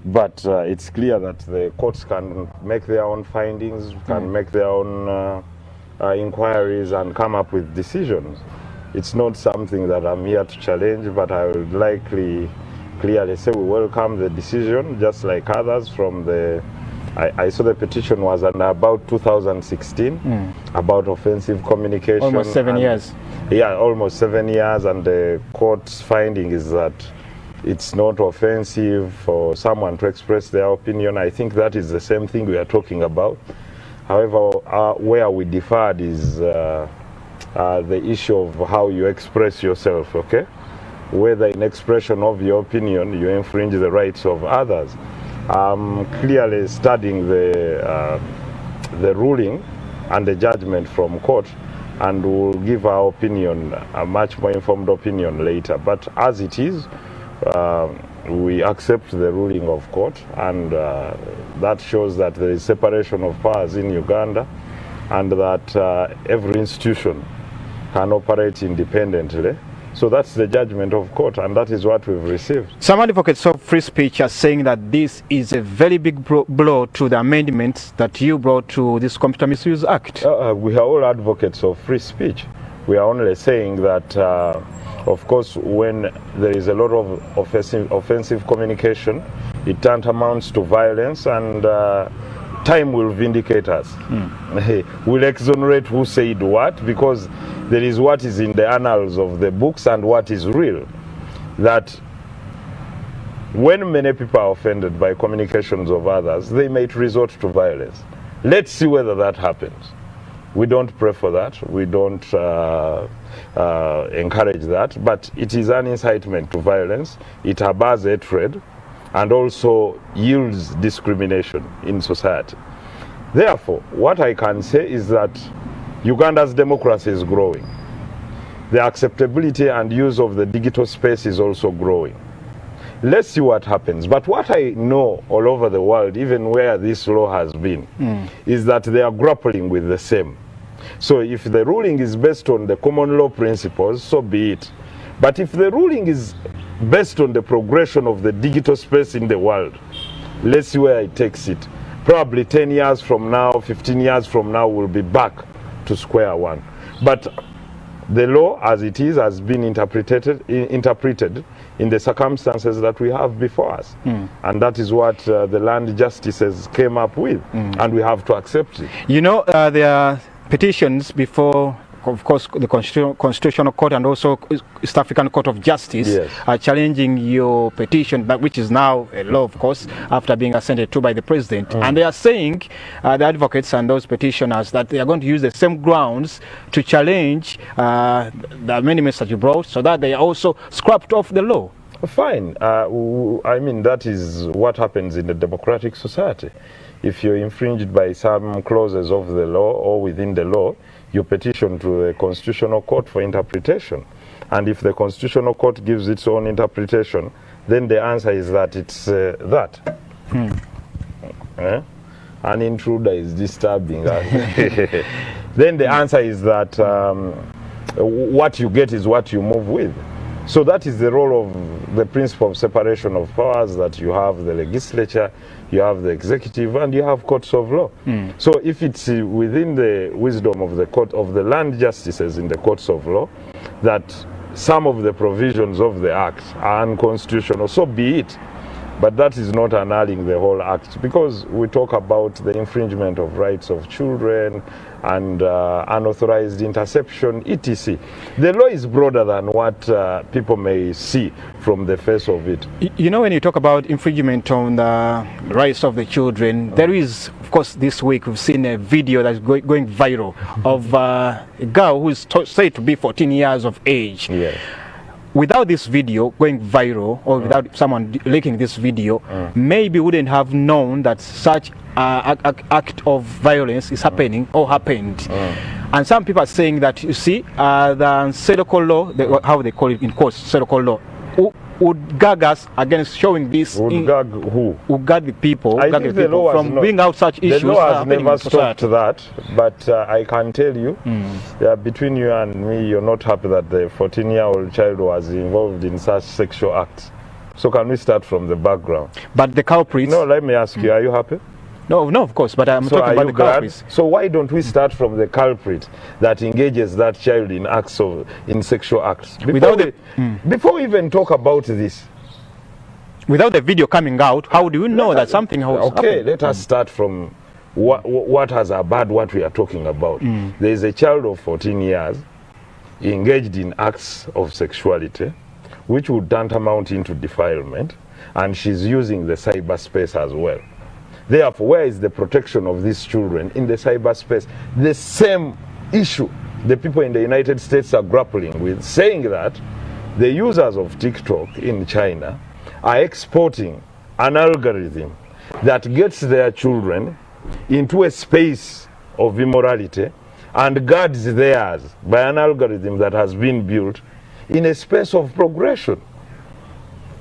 But it's clear that the courts can make their own findings, can make their own inquiries and come up with decisions. It's not something that I'm here to challenge, but I would likely clearly say we welcome the decision, just like others from the... I saw the petition was about 2016, about offensive communication. Almost 7 years. Yeah, almost 7 years, and the court's finding is that it's not offensive for someone to express their opinion. I think that is the same thing we are talking about. However, where we differed is the issue of how you express yourself, okay? Whether in expression of your opinion you infringe the rights of others. I'm clearly studying the ruling and the judgment from court, and we'll give our opinion, a much more informed opinion later. But as it is, we accept the ruling of court, and that shows that there is separation of powers in Uganda, and that every institution can operate independently. So that's the judgment of court, and that is what we've received. Some advocates of free speech are saying that this is a very big blow to the amendments that you brought to this Computer Misuse Act. We are all advocates of free speech. We are only saying that, of course, when there is a lot of offensive communication, it tantamounts to violence, and time will vindicate us. We'll exonerate who said what, because there is what is in the annals of the books and what is real. That when many people are offended by communications of others, they may resort to violence. Let's see whether that happens. We don't pray for that. We don't encourage that. But it is an incitement to violence. It harbors hatred and also yields discrimination in society. Therefore, what I can say is that Uganda's democracy is growing. The acceptability and use of the digital space is also growing. Let's see what happens. But what I know all over the world, even where this law has been, is that they are grappling with the same. So if the ruling is based on the common law principles, so be it. But if the ruling is based on the progression of the digital space in the world, let's see where it takes it. Probably 10 years from now, 15 years from now, we'll be back to square one. But the law as it is has been interpreted in the circumstances that we have before us. And that is what the land justices came up with, and we have to accept it. You know, there are petitions before, of course, the Constitutional Court and also East African Court of Justice are challenging your petition, which is now a law, of course, after being assented to by the President. And they are saying, the advocates and those petitioners, that they are going to use the same grounds to challenge the amendments that you brought, so that they are also scrapped off the law. Fine. I mean, that is what happens in a democratic society. If you're infringed by some clauses of the law or within the law, you petition to the Constitutional Court for interpretation. And if the Constitutional Court gives its own interpretation, then the answer is that it's that. An intruder is disturbing. Then the answer is that what you get is what you move with. So that is the role of the principle of separation of powers, that you have the legislature, you have the executive, and you have courts of law. So if it's within the wisdom of the court of the land justices in the courts of law that some of the provisions of the act are unconstitutional, so be it. But that is not annulling the whole act, because we talk about the infringement of rights of children and unauthorized interception, etc. The law is broader than what people may see from the face of it. You know, when you talk about infringement on the rights of the children, there is, of course, this week we've seen a video that's going viral of a girl who is said to be 14 years of age. Without this video going viral, or without someone leaking this video, maybe wouldn't have known that such act of violence is happening or happened. And some people are saying that, you see, the Sedoko law, how they call it in quotes, Sedoko law, would gag us against showing this. Would gag who? Would gag the people, gag the people from bringing out such issues. The law has never stopped that, but I can tell you, between you and me, you're not happy that the 14-year-old child was involved in such sexual acts. So can we start from the background? But the culprits... No, let me ask you, are you happy? No, of course, but I'm talking about the culprits. So why don't we start from the culprit that engages that child in sexual acts? Before we even talk about this. Without the video coming out, how do you know that something has happened? Okay, let us start from what has about what we are talking about. There is a child of 14 years engaged in acts of sexuality, which would tantamount into defilement, and she's using the cyberspace as well. Therefore, where is the protection of these children in the cyberspace? The same issue the people in the United States are grappling with, saying that the users of TikTok in China are exporting an algorithm that gets their children into a space of immorality and guards theirs by an algorithm that has been built in a space of progression.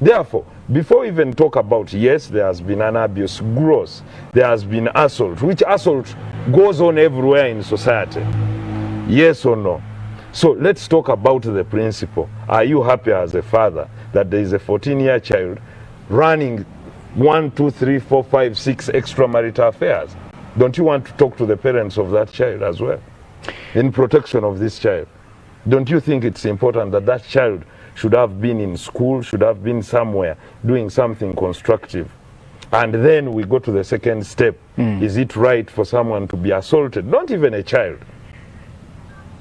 Therefore, before we even talk about, yes, there has been an abuse, gross, there has been assault, which assault goes on everywhere in society. Yes or no? So let's talk about the principle. Are you happy as a father that there is a 14-year child running 1, 2, 3, 4, 5, 6 extramarital affairs? Don't you want to talk to the parents of that child as well in protection of this child? Don't you think it's important that that child should have been in school, should have been somewhere doing something constructive? And then we go to the second step. Is it right for someone to be assaulted? Not even a child.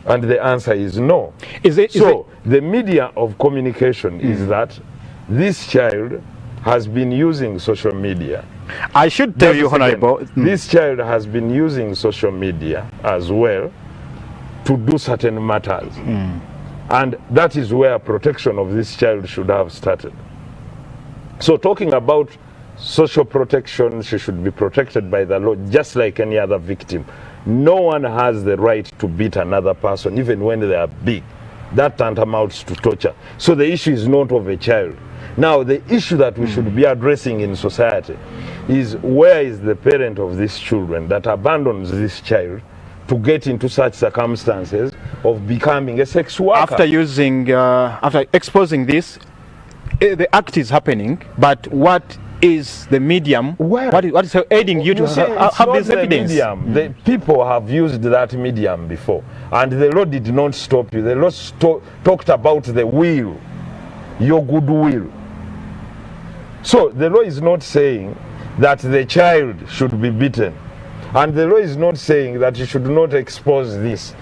And the answer is no. The media of communication is that this child has been using social media. I should tell you, Honorable, this child has been using social media as well to do certain matters. And that is where protection of this child should have started. So talking about social protection, she should be protected by the law just like any other victim. No one has the right to beat another person, even when they are big. That tantamounts to torture. So the issue is not of a child. Now, the issue that we should be addressing in society is, where is the parent of these children that abandons this child to get into such circumstances of becoming a sex worker? After exposing this, the act is happening, but what is the medium? What is aiding you to have this evidence? The people have used that medium before, and the law did not stop you. The law talked about the will, your goodwill. So the law is not saying that the child should be beaten, and the law is not saying that you should not expose this.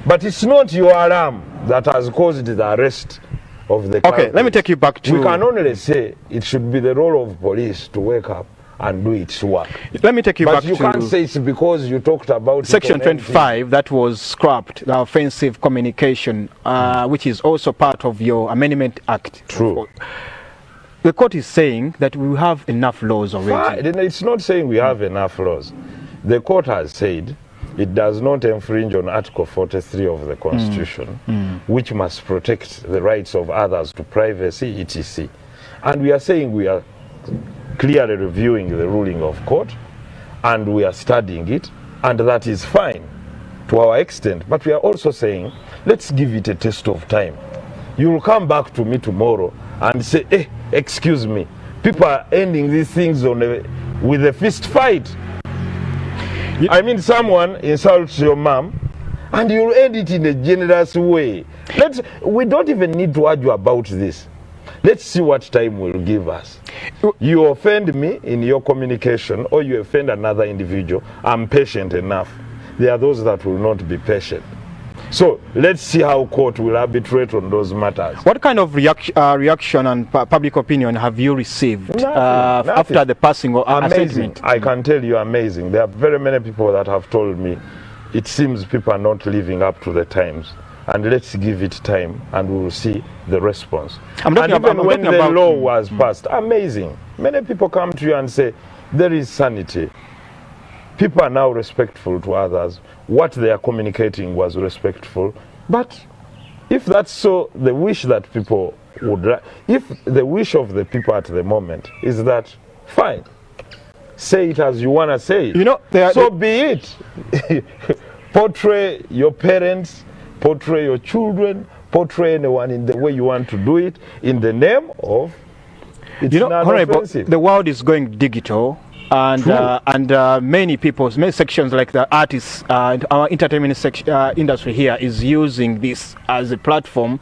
But it's not your alarm that has caused the arrest of the Okay, let me take you back to... We can only say it should be the role of police to wake up and do its work. Let me take you back to... But you can't say it's because you talked about... Section 25, that was scrapped, the offensive communication, which is also part of your Amendment Act. True. The court is saying that we have enough laws already. It's not saying we have enough laws. The court has said it does not infringe on Article 43 of the Constitution, which must protect the rights of others to privacy, etc. And we are saying we are clearly reviewing the ruling of court, and we are studying it, and that is fine to our extent. But we are also saying, let's give it a test of time. You will come back to me tomorrow and say, hey, excuse me, people are ending these things with a fist fight. I mean, someone insults your mom and you'll end it in a generous way. We don't even need to argue about this. Let's see what time will give us. You offend me in your communication, or you offend another individual, I'm patient enough. There are those that will not be patient. So let's see how court will arbitrate on those matters. What kind of reaction and public opinion have you received after the passing of a statement? I can tell you, amazing. There are very many people that have told me it seems people are not living up to the times, and let's give it time and we will see the response. And even when the law was passed, amazing. Many people come to you and say there is sanity. People are now respectful to others. What they are communicating was respectful. But if that's so, the wish that people would... If the wish of the people at the moment is that, fine, say it as you want to say it. You know, so be it. Portray your parents, portray your children, portray anyone in the way you want to do it, in the name of It's You know, not Honorable, offensive. the world is going digital, and many people, many sections like the artists, our entertainment industry here is using this as a platform,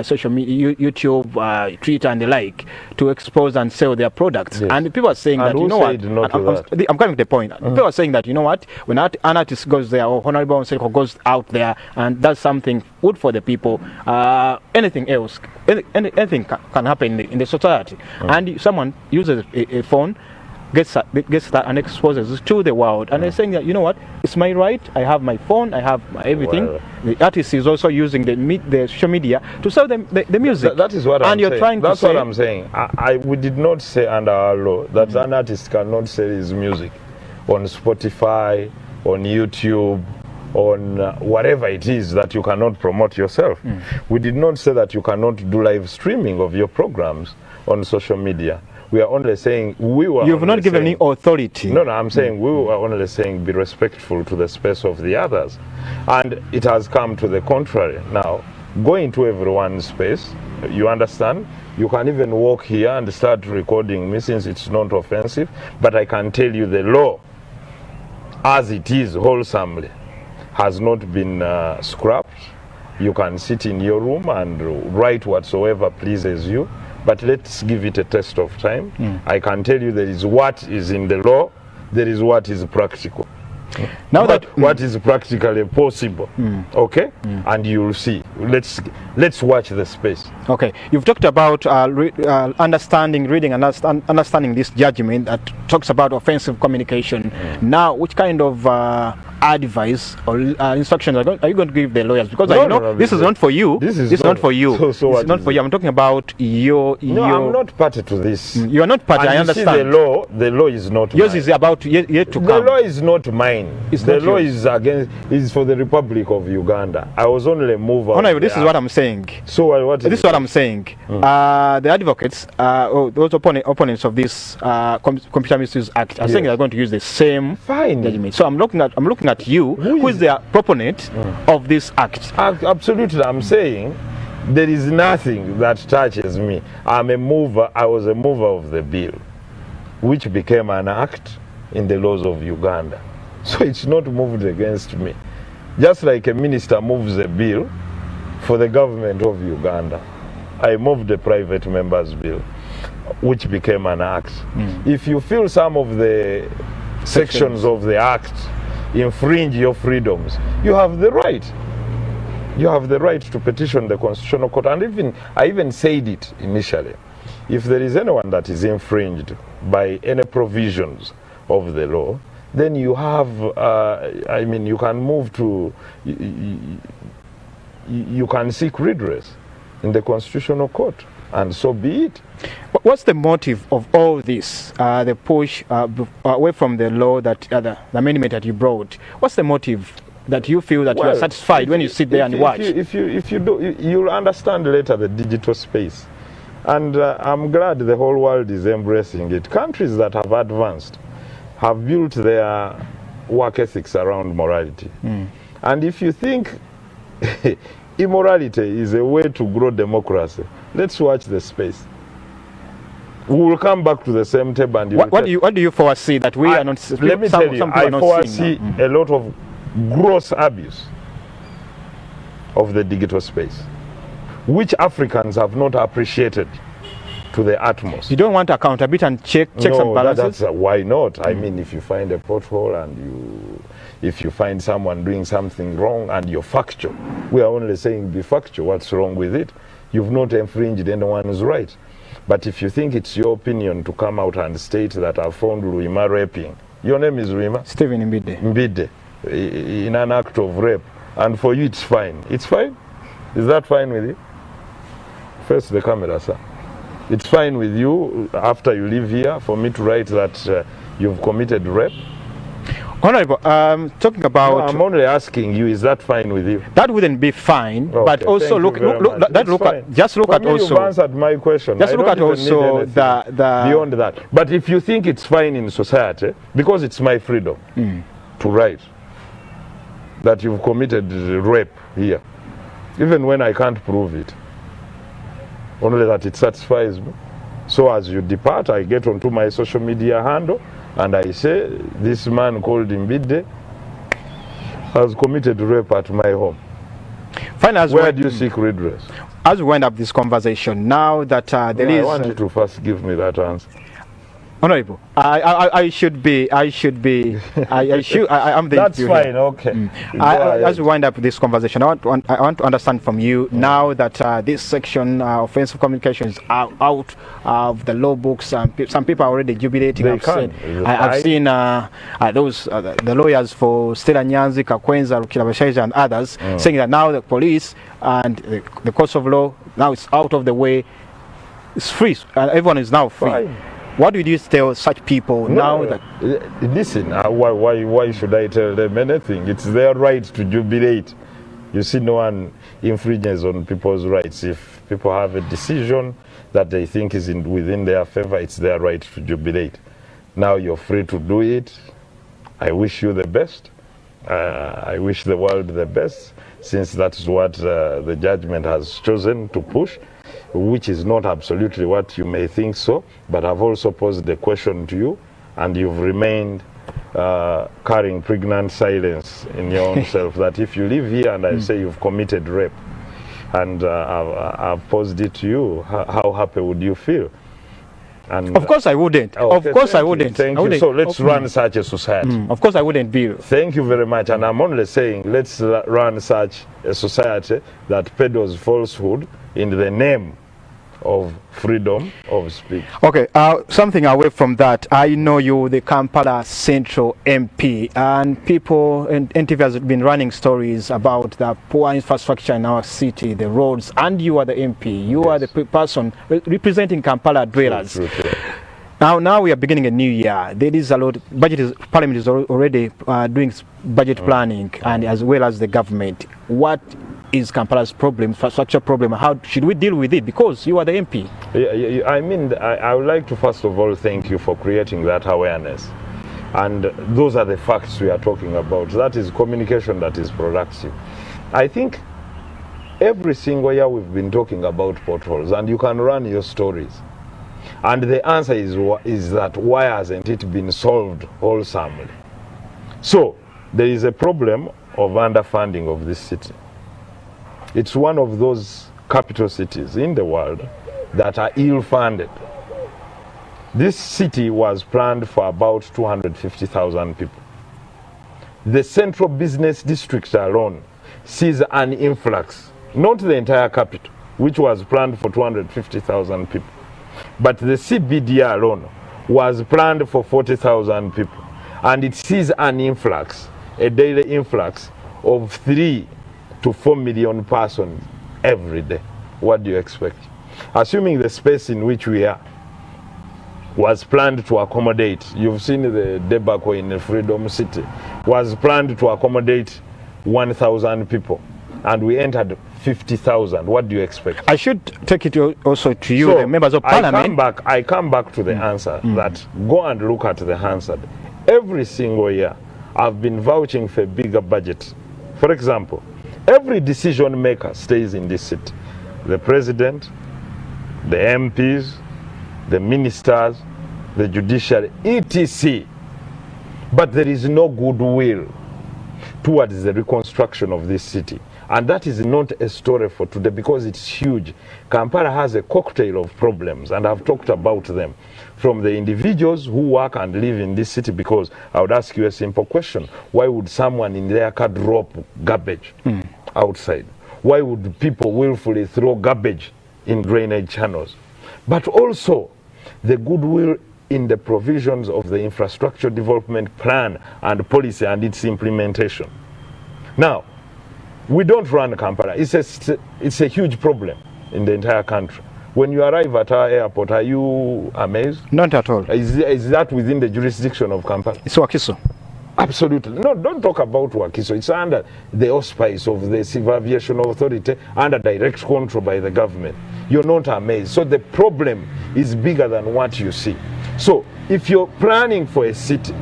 social media, YouTube, Twitter, and the like, to expose and sell their products. Yes. And people are saying And that, who you know what, said no to that? I'm coming to the point. People are saying that, you know what, when an artist goes there, or Honorable Nseko goes out there and does something good for the people, anything else, anything can happen in the society. And someone uses a phone, gets that and exposes it to the world, and they're saying that, you know what, it's my right, I have my phone, I have my everything. Well, the artist is also using the social media to sell them the music. That is what I'm and you're saying. trying That's to what say, I'm saying. We did not say under our law that an artist cannot sell his music on Spotify, on YouTube, on whatever it is that you cannot promote yourself. We did not say that you cannot do live streaming of your programs on social media. We are only saying you've not given any authority. No, I'm saying we were only saying be respectful to the space of the others. And it has come to the contrary. Now, go into everyone's space, you understand? You can even walk here and start recording me since it's not offensive, but I can tell you the law, as it is wholesomely, has not been scrapped. You can sit in your room and write whatsoever pleases you. But let's give it a test of time. I can tell you there is what is in the law, there is what is practical. Now What is practically possible, okay? And you'll see. Let's watch the space. Okay, you've talked about understanding, reading, and understanding this judgment that talks about offensive communication. Now, which kind of advice or instructions are you going to give the lawyers? Because I know this is not for you. This is not for you. So this is not for you. I'm talking about your. No, I'm not party to this. You are not party. And I understand. See, the law is not. Yours mine. is about yet to come. The law is not mine. It's the not law yours. is for the Republic of Uganda. I was only a mover. Honorable, this is what I'm saying. So what? This is what I'm saying. The advocates, or those opponents of this Computer Misuse Act, are saying they're going to use the same judgment. So I'm looking at you, who is the proponent of this act. Absolutely, I'm saying there is nothing that touches me. I'm a mover. I was a mover of the bill, which became an act in the laws of Uganda. So it's not moved against me. Just like a minister moves a bill for the government of Uganda, I moved a private member's bill, which became an act. If you feel some of the sections of the act infringe your freedoms, you have the right. You have the right to petition the Constitutional Court. And I even said it initially. If there is anyone that is infringed by any provisions of the law, then you have, you can move to, you can seek redress in the Constitutional Court, and so be it. What's the motive of all this, the push away from the law, that the amendment that you brought? What's the motive that you feel that you are satisfied when you sit there and watch? If you do, you'll understand later the digital space. And I'm glad the whole world is embracing it. Countries that have advanced have built their work ethics around morality. And if you think immorality is a way to grow democracy, let's watch the space. We will come back to the same table. And what do you foresee that we are not? Let me tell you, I foresee a lot of gross abuse of the digital space, which Africans have not appreciated to the utmost. You don't want accountability and checks and balances? That's why not? I mean, if you find a pothole and if you find someone doing something wrong and you're factual, we are only saying be factual. What's wrong with it? You've not infringed anyone's right. But if you think it's your opinion to come out and state that I found Luima raping, your name is Luima? Stephen Mbide, in an act of rape, and for you it's fine. It's fine? Is that fine with you? Face the camera, sir. It's fine with you after you leave here for me to write that you've committed rape? Honorable, talking about... No, I'm only asking you, is that fine with you? That wouldn't be fine, okay, but also just look at also... You've answered my question. Just look at also the... Beyond that. But if you think it's fine in society, because it's my freedom to write that you've committed rape here, even when I can't prove it, only that it satisfies me, So as you depart, I get onto my social media handle and I say, this man called Mbide has committed rape at my home. Fine, where do you seek redress? As we wind up this conversation, now that there is... I want you to first give me that answer. Honorable, I should be, I'm the... That's fine, okay. As we wind up this conversation, I want to understand from you, now that this section, offensive communications, are out of the law books, some people are already jubilating. I've seen those, the lawyers for Stella Nyanzi, Kakwenza, Rukirabashaija and others, saying that now the police and the courts of law, now it's out of the way, it's free, everyone is now free. Fine. What would you tell such people now that... Listen, why should I tell them anything? It's their right to jubilate. You see, no one infringes on people's rights. If people have a decision that they think is within their favor, it's their right to jubilate. Now you're free to do it. I wish you the best. I wish the world the best, since that's what the judgment has chosen to push, which is not absolutely what you may think so, but I've also posed the question to you, and you've remained carrying pregnant silence in your own self, that if you live here and I say you've committed rape, and I've posed it to you, how happy would you feel? And of course I wouldn't. Okay, of course I wouldn't. Thank you. So let's run such a society. Of course I wouldn't be. Thank you very much. And I'm only saying, let's run such a society that peddles falsehood in the name of freedom of speech. Okay, something away from that. I know you, the Kampala Central MP, and people, and NTV has been running stories about the poor infrastructure in our city, the roads, and you are the MP. You are the person representing Kampala dwellers. True. Now we are beginning a new year. There is a lot. Parliament is already doing budget planning, and as well as the government. What is Kampala's problem, infrastructure problem? How should we deal with it? Because you are the MP. I mean, I would like to first of all thank you for creating that awareness. And those are the facts we are talking about. That is communication that is productive. I think every single year we've been talking about potholes, and you can run your stories. And the answer is that why hasn't it been solved wholesomely? So there is a problem of underfunding of this city. It's one of those capital cities in the world that are ill-funded. This city was planned for about 250,000 people. The central business district alone sees an influx, not the entire capital, which was planned for 250,000 people, but the CBD alone was planned for 40,000 people, and it sees an influx, a daily influx of 3 to 4 million persons every day. What do you expect? Assuming the space in which we are was planned to accommodate, you've seen the debacle in the Freedom City, was planned to accommodate 1,000 people, and we entered 50,000. What do you expect? I should take it also to you, the members of Parliament. I come back to the answer, that go and look at the answer. Every single year, I've been vouching for a bigger budget. For example, every decision maker stays in this city. The president, the MPs, the ministers, the judiciary, etc. But there is no goodwill towards the reconstruction of this city. And that is not a story for today, because it's huge. Kampala has a cocktail of problems, and I've talked about them. From the individuals who work and live in this city, because I would ask you a simple question. Why would someone in their car drop garbage outside? Why would people willfully throw garbage in drainage channels? But also the goodwill in the provisions of the infrastructure development plan and policy and its implementation. Now, we don't run Kampala. It's a huge problem in the entire country. When you arrive at our airport, are you amazed? Not at all. Is that within the jurisdiction of Kampala? It's Wakiso. Absolutely. No, don't talk about Wakiso. It's under the auspice of the Civil Aviation Authority, under direct control by the government. You're not amazed. So the problem is bigger than what you see. So if you're planning for a city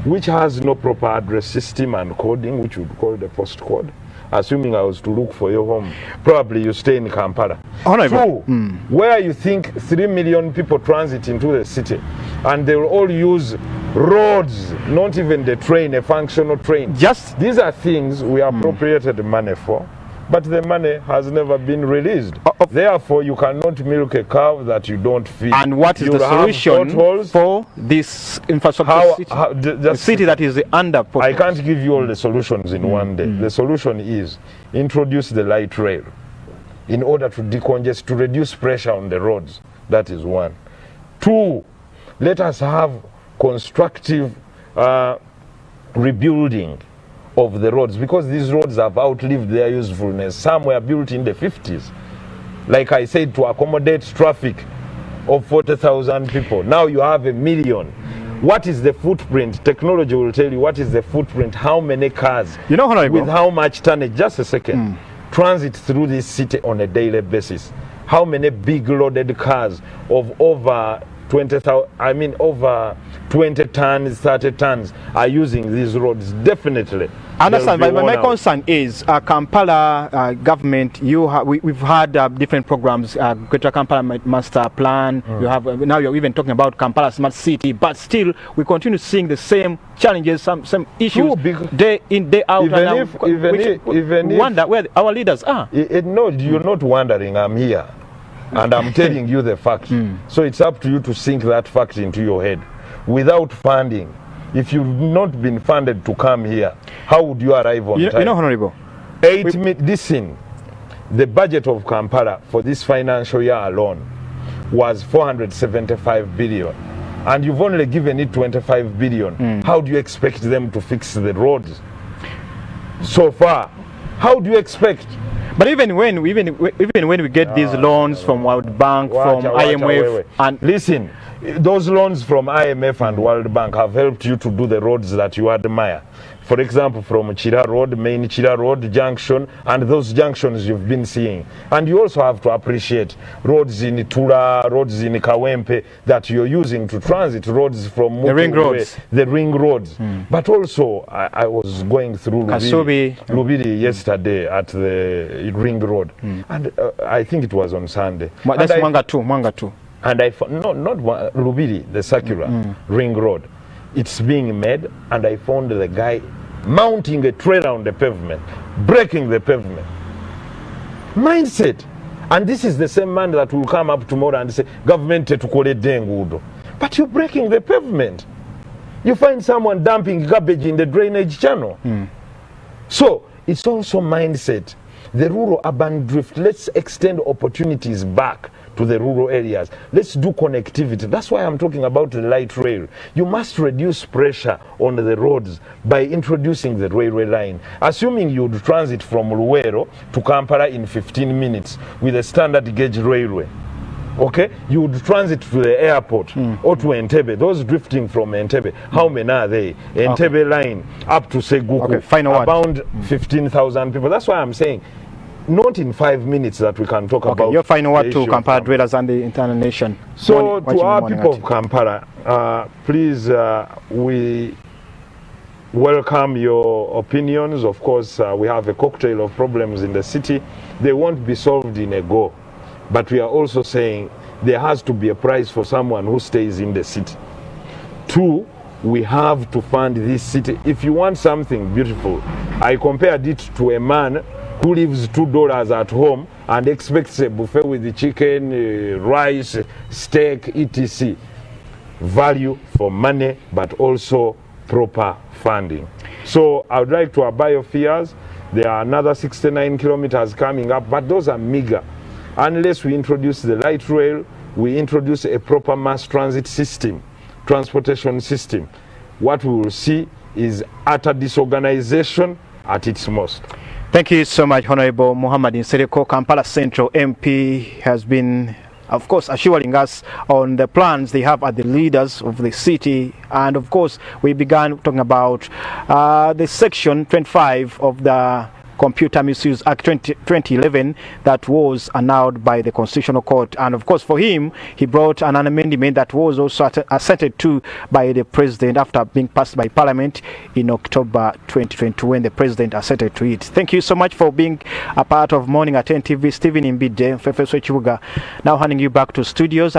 which has no proper address system and coding, which we would call the postcode, assuming I was to look for your home, probably you stay in Kampala. Honorable. Two, where you think 3 million people transit into the city, and they will all use roads, not even the train, a functional train. These are things we appropriated money for, but the money has never been released. Therefore, you cannot milk a cow that you don't feed. And what is the solution for this infrastructure the city that is under potholes? I can't give you all the solutions in one day. The solution is introduce the light rail in order to decongest, to reduce pressure on the roads. That is one. Two, let us have constructive rebuilding of the roads, because these roads have outlived their usefulness. Some were built in the 50s, like I said, to accommodate traffic of 40,000 people. Now you have 1 million. What is the footprint? Technology will tell you what is the footprint, how many cars, with how much tonnage. Just a second. Transit through this city on a daily basis. How many big loaded cars of over 20,000, over 20 tons, 30 tons are using these roads? Definitely. I understand, but my concern is Kampala government. We've had different programs, Greater Kampala Master Plan. You have now you're even talking about Kampala Smart City, but still we continue seeing the same challenges, some issues day in, day out. Even wonder where our leaders are. No, you're not wondering. I'm here, and I'm telling you the fact. So it's up to you to sink that fact into your head. Without funding, if you've not been funded to come here, how would you arrive on time? Honorable. Listen, the budget of Kampala for this financial year alone was 475 billion. And you've only given it 25 billion. How do you expect them to fix the roads? So far, how do you expect? But even when we get these loans from World Bank, from IMF, and listen, those loans from IMF and World Bank have helped you to do the roads that you admire. For example, from Chira Road, main Chira Road junction, and those junctions you've been seeing. And you also have to appreciate roads in Tura, roads in Kawempe that you're using to transit, roads from the ring roads. The ring roads. But also, I was going through Lubiri yesterday at the ring road. And I think it was on Sunday. That's Mwanga too. And I found, not Lubiri, the circular ring road. It's being made, and I found the guy mounting a trailer on the pavement, breaking the pavement. Mindset. And this is the same man that will come up tomorrow and say, government tukole dengudo. But you're breaking the pavement. You find someone dumping garbage in the drainage channel. So it's also mindset. The rural-urban drift, let's extend opportunities back to the rural areas. Let's do connectivity. That's why I'm talking about the light rail. You must reduce pressure on the roads by introducing the railway line. Assuming you would transit from Luwero to Kampala in 15 minutes with a standard gauge railway, okay, you would transit to the airport or to Entebbe. Those drifting from Entebbe, how many are they? Entebbe line up to Seguku, about 15,000 people. That's why I'm saying, not in 5 minutes that we can talk about. Your final word to Kampala dwellers and the entire nation. So to our people of Kampala, please, we welcome your opinions. Of course, we have a cocktail of problems in the city. They won't be solved in a go. But we are also saying there has to be a price for someone who stays in the city. Two, we have to fund this city. If you want something beautiful, I compared it to a man who leaves $2 at home and expects a buffet with the chicken, rice, steak, etc. Value for money, but also proper funding. So I would like to abide your fears. There are another 69 kilometers coming up, but those are meager. Unless we introduce the light rail, we introduce a proper mass transit system, transportation system, what we will see is utter disorganization at its most. Thank you so much, Honorable Muhammad Nsereko. Kampala Central MP has been, of course, assuring us on the plans they have at the leaders of the city. And of course, we began talking about the section 25 of the Computer Misuse Act 2011 that was annulled by the Constitutional Court. And of course, for him, he brought an amendment that was also assented to by the President after being passed by Parliament in October 2020 when the President assented to it. Thank you so much for being a part of Morning at 10 TV. Stephen Imbide, Fefeso Chibuga. Now handing you back to studios.